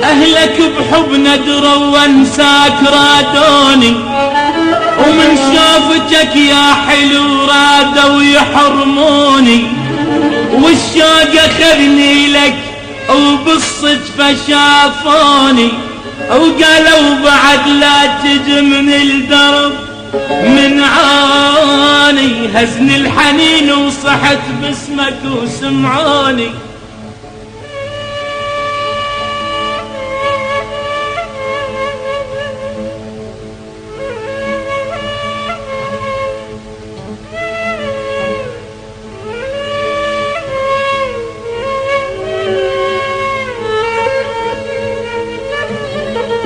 أهلك بحب ندروا وانساك رادوني، ومن شوفتك يا حلو رادوا يحرموني، والشوق أخذني لك وبالصدفة شافوني، وقالوا بعد لا تجي من الدرب من عاني، هزني الحنين وصحت باسمك وسمعوني.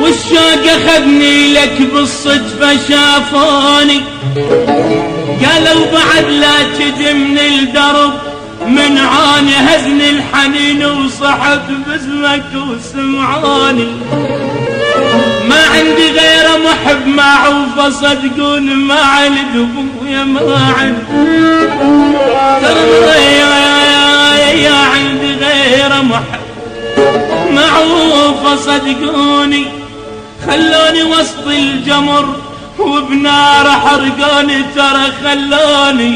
والشوق أخذني لك بالصدفة شافوني، قالوا بعد لا تجي من الدرب من عاني، هزني الحنين وصحت باسمك وسمعوني. ما عندي غير محب معوفة صدقون ما عند ابويا ما عند، يا عندي غير محب معوفة صدقوني، خلوني وسط الجمر وبنار حرقوني، ترى خلوني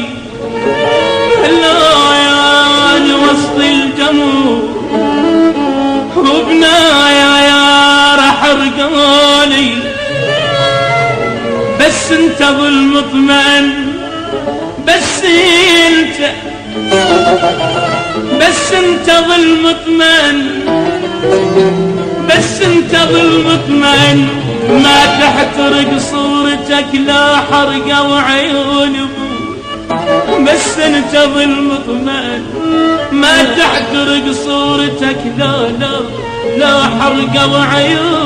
وسط الجمر وبنار حرقوني. بس انت بالمطمئن، بس انت بالمطمئن، بس انت بالمطمئن، ما تحترق صورتك لا حرقة وعيون ابوي. بس انت بالمطمئن، ما تحترق صورتك لا حرقة وعيون